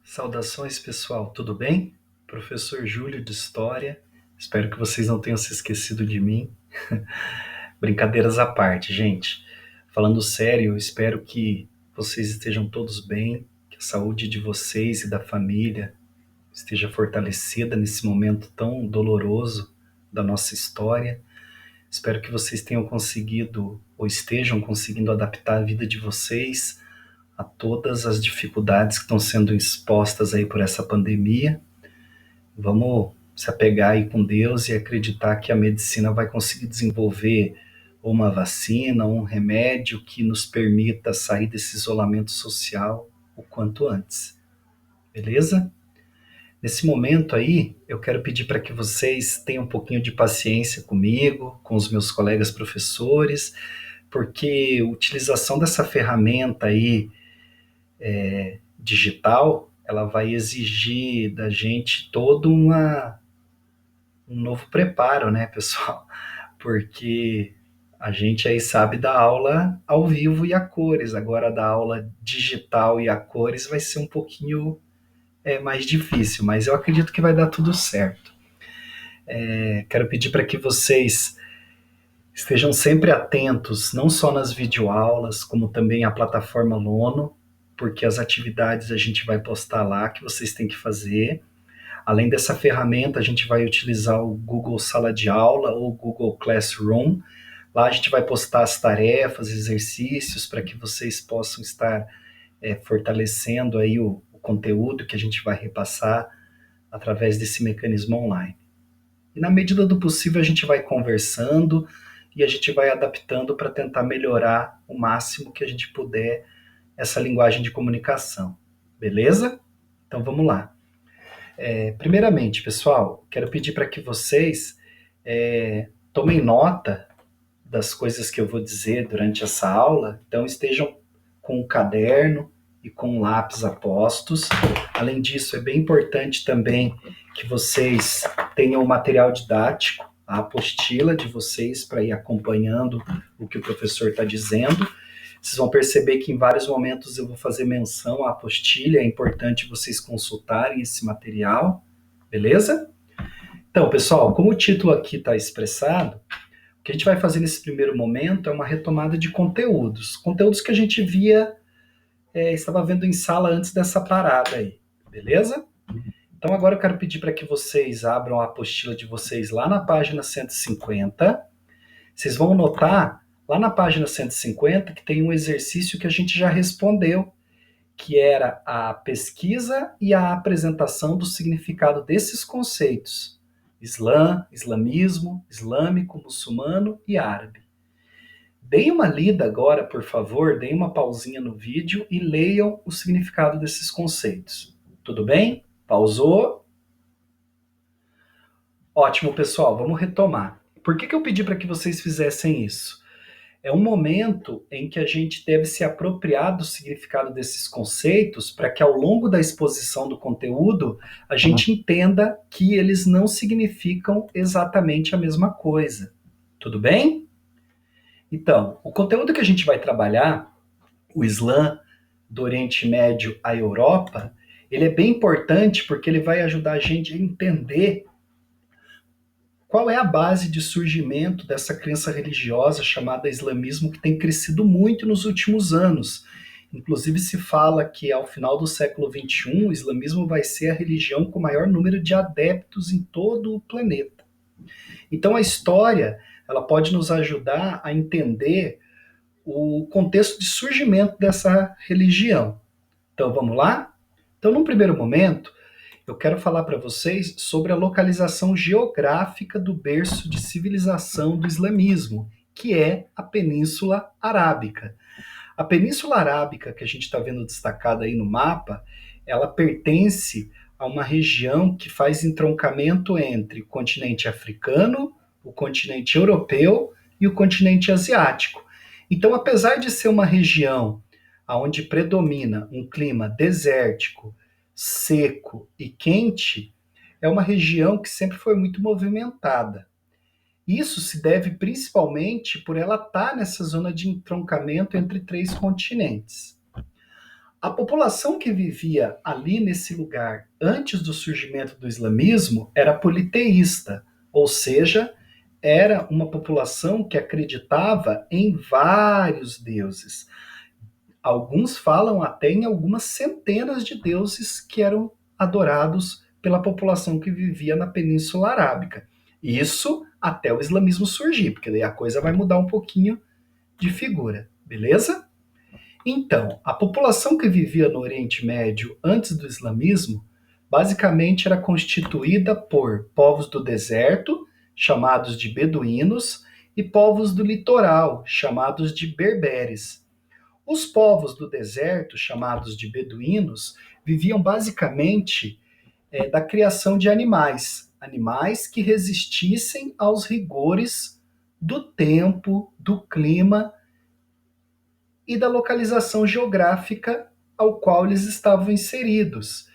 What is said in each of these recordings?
Saudações, pessoal, tudo bem? Professor Júlio de História, espero que vocês não tenham se esquecido de mim. Brincadeiras à parte, gente. Falando sério, eu espero que vocês estejam todos bem, que a saúde de vocês e da família esteja fortalecida nesse momento tão doloroso da nossa história. Espero que vocês tenham conseguido ou estejam conseguindo adaptar a vida de vocês a todas as dificuldades que estão sendo expostas aí por essa pandemia. Vamos se apegar aí com Deus e acreditar que a medicina vai conseguir desenvolver uma vacina, um remédio que nos permita sair desse isolamento social o quanto antes. Beleza? Nesse momento aí, eu quero pedir para que vocês tenham um pouquinho de paciência comigo, com os meus colegas professores, porque a utilização dessa ferramenta aí digital, ela vai exigir da gente um novo preparo, né, pessoal? Porque a gente aí sabe da aula ao vivo e a cores, agora da aula digital e a cores vai ser um pouquinho mais difícil, mas eu acredito que vai dar tudo certo. Quero pedir para que vocês estejam sempre atentos, não só nas videoaulas, como também à plataforma Lono, porque as atividades a gente vai postar lá que vocês têm que fazer. Além dessa ferramenta, a gente vai utilizar o Google Sala de Aula ou o Google Classroom. Lá a gente vai postar as tarefas, exercícios, para que vocês possam estar fortalecendo aí o conteúdo que a gente vai repassar através desse mecanismo online. E na medida do possível a gente vai conversando e a gente vai adaptando para tentar melhorar o máximo que a gente puder essa linguagem de comunicação. Beleza? Então vamos lá. Primeiramente, pessoal, quero pedir para que vocês tomem nota das coisas que eu vou dizer durante essa aula, então estejam com o caderno e com o lápis a postos. Além disso, é bem importante também que vocês tenham o material didático, a apostila de vocês para ir acompanhando o que o professor está dizendo. Vocês vão perceber que em vários momentos eu vou fazer menção à apostila, é importante vocês consultarem esse material, beleza? Então, pessoal, como o título aqui está expressado, o que a gente vai fazer nesse primeiro momento é uma retomada de conteúdos que a gente estava vendo em sala antes dessa parada aí, beleza? Então agora eu quero pedir para que vocês abram a apostila de vocês lá na página 150. Vocês vão notar lá na página 150 que tem um exercício que a gente já respondeu, que era a pesquisa e a apresentação do significado desses conceitos: Islã, islamismo, islâmico, muçulmano e árabe. Deem uma lida agora, por favor, deem uma pausinha no vídeo e leiam o significado desses conceitos. Tudo bem? Pausou? Ótimo, pessoal, vamos retomar. Por que eu pedi para que vocês fizessem isso? É um momento em que a gente deve se apropriar do significado desses conceitos para que ao longo da exposição do conteúdo a gente entenda que eles não significam exatamente a mesma coisa. Tudo bem? Então, o conteúdo que a gente vai trabalhar, o Islã do Oriente Médio à Europa, ele é bem importante porque ele vai ajudar a gente a entender qual é a base de surgimento dessa crença religiosa chamada islamismo, que tem crescido muito nos últimos anos. Inclusive se fala que ao final do século XXI, o islamismo vai ser a religião com o maior número de adeptos em todo o planeta. Então a história, ela pode nos ajudar a entender o contexto de surgimento dessa religião. Então vamos lá? Então, num primeiro momento, eu quero falar para vocês sobre a localização geográfica do berço de civilização do islamismo, que é a Península Arábica. A Península Arábica, que a gente está vendo destacada aí no mapa, ela pertence a uma região que faz entroncamento entre o continente africano, o continente europeu e o continente asiático. Então, apesar de ser uma região onde predomina um clima desértico, seco e quente, é uma região que sempre foi muito movimentada. Isso se deve principalmente por ela estar nessa zona de entroncamento entre três continentes. A população que vivia ali nesse lugar antes do surgimento do islamismo era politeísta, ou seja, era uma população que acreditava em vários deuses. Alguns falam até em algumas centenas de deuses que eram adorados pela população que vivia na Península Arábica. Isso até o islamismo surgir, porque daí a coisa vai mudar um pouquinho de figura, beleza? Então, a população que vivia no Oriente Médio antes do islamismo basicamente era constituída por povos do deserto, chamados de beduínos, e povos do litoral, chamados de berberes. Os povos do deserto, chamados de beduínos, viviam basicamente da criação de animais, animais que resistissem aos rigores do tempo, do clima e da localização geográfica ao qual eles estavam inseridos.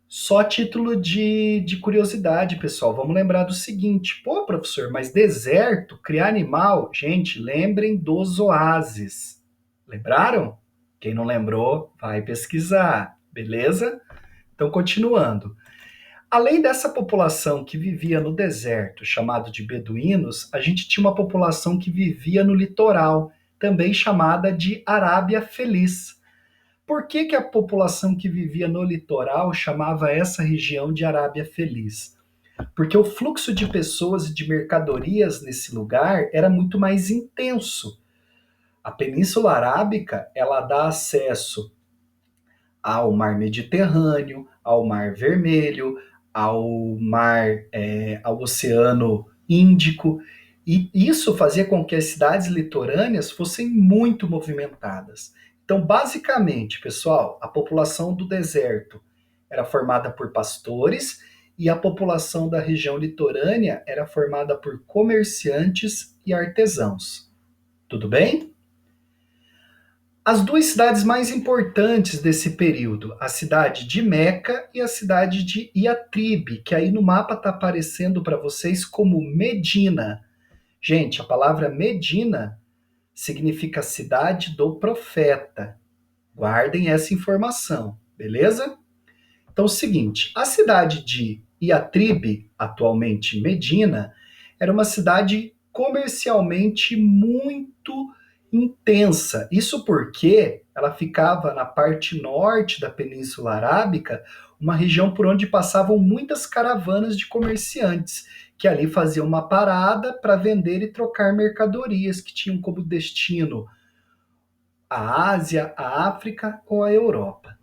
Só título de curiosidade, pessoal, vamos lembrar do seguinte: pô, professor, mas deserto, criar animal? Gente, lembrem dos oásis. Lembraram? Quem não lembrou, vai pesquisar, beleza? Então, continuando. Além dessa população que vivia no deserto, chamado de beduínos, a gente tinha uma população que vivia no litoral, também chamada de Arábia Feliz. Por que, que a população que vivia no litoral chamava essa região de Arábia Feliz? Porque o fluxo de pessoas e de mercadorias nesse lugar era muito mais intenso. A Península Arábica, ela dá acesso ao Mar Mediterrâneo, ao Mar Vermelho, ao Oceano Índico, e isso fazia com que as cidades litorâneas fossem muito movimentadas. Então, basicamente, pessoal, a população do deserto era formada por pastores e a população da região litorânea era formada por comerciantes e artesãos. Tudo bem? As duas cidades mais importantes desse período, a cidade de Meca e a cidade de Iatribe, que aí no mapa está aparecendo para vocês como Medina. Gente, a palavra Medina significa cidade do profeta. Guardem essa informação, beleza? Então, é o seguinte, a cidade de Iatribe, atualmente Medina, era uma cidade comercialmente muito intensa. Isso porque ela ficava na parte norte da Península Arábica, uma região por onde passavam muitas caravanas de comerciantes, que ali faziam uma parada para vender e trocar mercadorias que tinham como destino a Ásia, a África ou a Europa.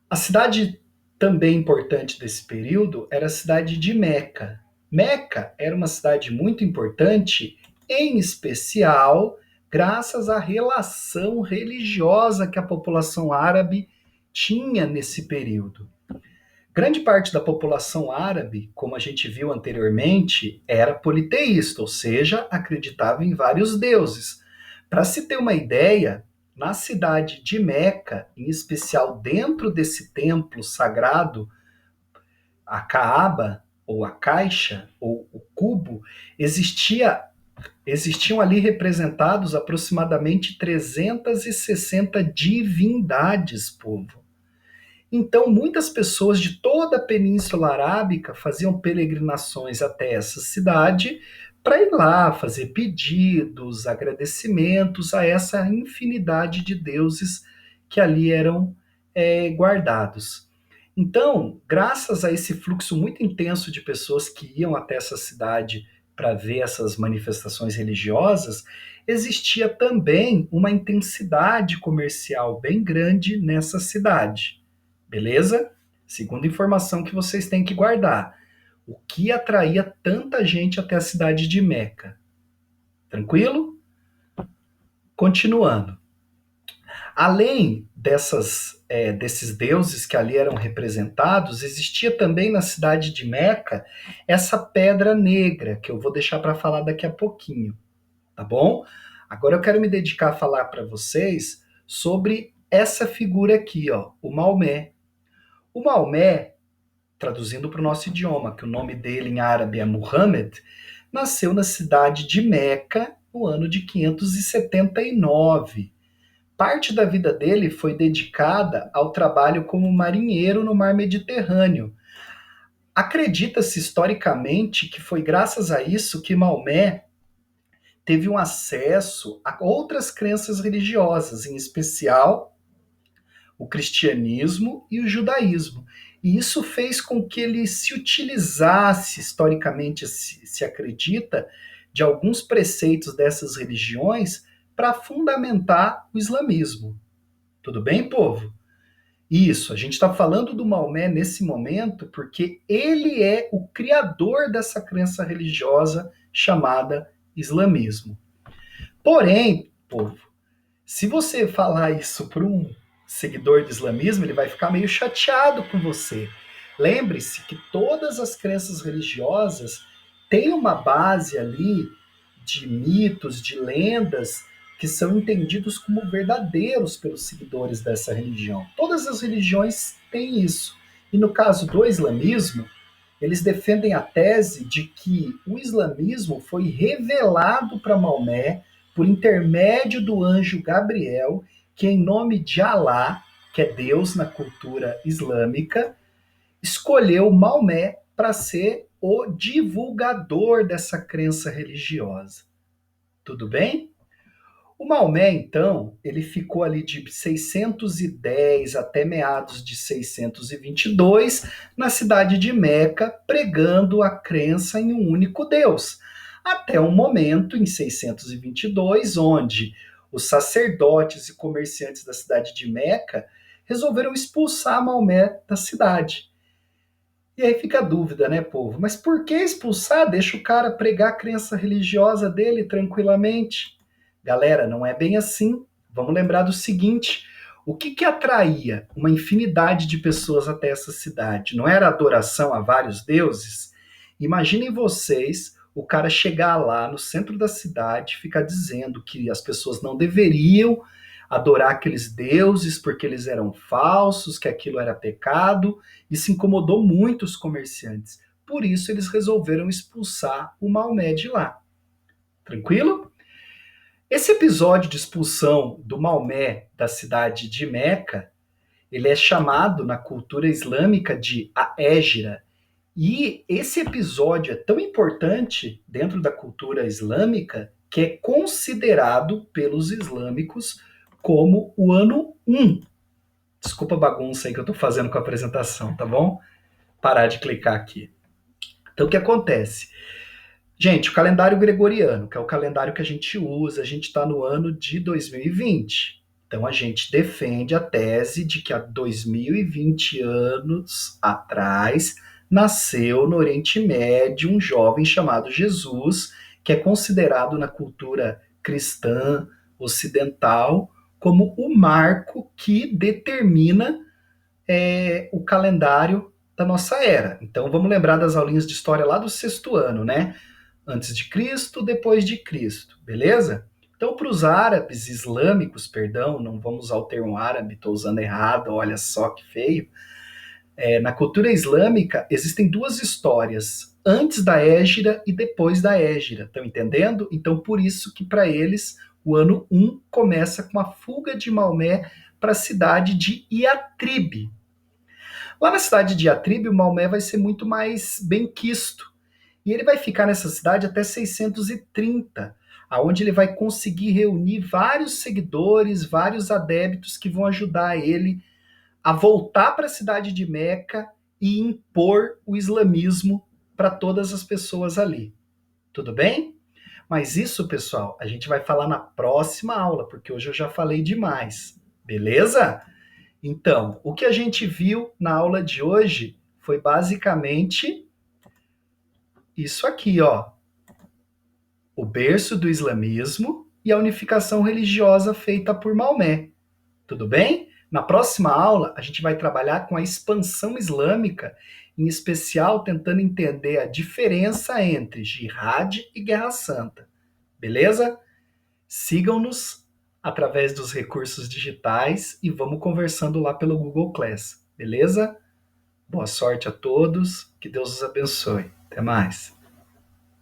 A cidade também importante desse período era a cidade de Meca. Meca era uma cidade muito importante, em especial graças à relação religiosa que a população árabe tinha nesse período. Grande parte da população árabe, como a gente viu anteriormente, era politeísta, ou seja, acreditava em vários deuses. Para se ter uma ideia, na cidade de Meca, em especial dentro desse templo sagrado, a Caaba, ou a caixa, ou o cubo, existiam ali representados aproximadamente 360 divindades, povo. Então, muitas pessoas de toda a Península Arábica faziam peregrinações até essa cidade para ir lá fazer pedidos, agradecimentos a essa infinidade de deuses que ali eram guardados. Então, graças a esse fluxo muito intenso de pessoas que iam até essa cidade para ver essas manifestações religiosas, existia também uma intensidade comercial bem grande nessa cidade. Beleza? Segunda informação que vocês têm que guardar. O que atraía tanta gente até a cidade de Meca? Tranquilo? Continuando. Além desses deuses que ali eram representados, existia também na cidade de Meca essa pedra negra, que eu vou deixar para falar daqui a pouquinho, tá bom? Agora eu quero me dedicar a falar para vocês sobre essa figura aqui, ó, o Maomé. O Maomé, traduzindo para o nosso idioma, que o nome dele em árabe é Muhammad, nasceu na cidade de Meca no ano de 579. Parte da vida dele foi dedicada ao trabalho como marinheiro no mar Mediterrâneo. Acredita-se historicamente que foi graças a isso que Maomé teve um acesso a outras crenças religiosas, em especial o cristianismo e o judaísmo. E isso fez com que ele se utilizasse, historicamente se acredita, de alguns preceitos dessas religiões para fundamentar o islamismo. Tudo bem, povo? Isso, a gente está falando do Maomé nesse momento porque ele é o criador dessa crença religiosa chamada islamismo. Porém, povo, se você falar isso para um seguidor do islamismo, ele vai ficar meio chateado com você. Lembre-se que todas as crenças religiosas têm uma base ali de mitos, de lendas, que são entendidos como verdadeiros pelos seguidores dessa religião. Todas as religiões têm isso. E no caso do islamismo, eles defendem a tese de que o islamismo foi revelado para Maomé por intermédio do anjo Gabriel, que em nome de Alá, que é Deus na cultura islâmica, escolheu Maomé para ser o divulgador dessa crença religiosa. Tudo bem? O Maomé, então, ele ficou ali de 610 até meados de 622 na cidade de Meca, pregando a crença em um único Deus. Até um momento, em 622, onde os sacerdotes e comerciantes da cidade de Meca resolveram expulsar Maomé da cidade. E aí fica a dúvida, né, povo? Mas por que expulsar? Deixa o cara pregar a crença religiosa dele tranquilamente. Galera, não é bem assim. Vamos lembrar do seguinte: o que atraía uma infinidade de pessoas até essa cidade? Não era adoração a vários deuses? Imaginem vocês o cara chegar lá no centro da cidade, ficar dizendo que as pessoas não deveriam adorar aqueles deuses porque eles eram falsos, que aquilo era pecado. Isso incomodou muito os comerciantes. Por isso eles resolveram expulsar o Maomé de lá. Tranquilo? Esse episódio de expulsão do Maomé da cidade de Meca, ele é chamado na cultura islâmica de a Hégira. E esse episódio é tão importante dentro da cultura islâmica que é considerado pelos islâmicos como o ano 1. Desculpa a bagunça aí que eu estou fazendo com a apresentação, tá bom? Parar de clicar aqui. Então, o que acontece? Gente, o calendário gregoriano, que é o calendário que a gente usa, a gente está no ano de 2020. Então, a gente defende a tese de que há 2020 anos atrás nasceu no Oriente Médio um jovem chamado Jesus, que é considerado na cultura cristã ocidental como o marco que determina o calendário da nossa era. Então, vamos lembrar das aulinhas de história lá do sexto ano, né? Antes de Cristo, depois de Cristo, beleza? Então, para os árabes islâmicos, perdão, não vamos usar o termo árabe, estou usando errado, olha só que feio. Na cultura islâmica, existem duas histórias, antes da Hégira e depois da Hégira, estão entendendo? Então, por isso que para eles, o ano 1 começa com a fuga de Maomé para a cidade de Iatribe. Lá na cidade de Iatribe, o Maomé vai ser muito mais benquisto, e ele vai ficar nessa cidade até 630, aonde ele vai conseguir reunir vários seguidores, vários adeptos que vão ajudar ele a voltar para a cidade de Meca e impor o islamismo para todas as pessoas ali. Tudo bem? Mas isso, pessoal, a gente vai falar na próxima aula, porque hoje eu já falei demais. Beleza? Então, o que a gente viu na aula de hoje foi basicamente isso aqui, ó. O berço do islamismo e a unificação religiosa feita por Maomé. Tudo bem? Na próxima aula, a gente vai trabalhar com a expansão islâmica, em especial tentando entender a diferença entre jihad e guerra santa. Beleza? Sigam-nos através dos recursos digitais e vamos conversando lá pelo Google Class. Beleza? Boa sorte a todos, que Deus os abençoe. Até mais.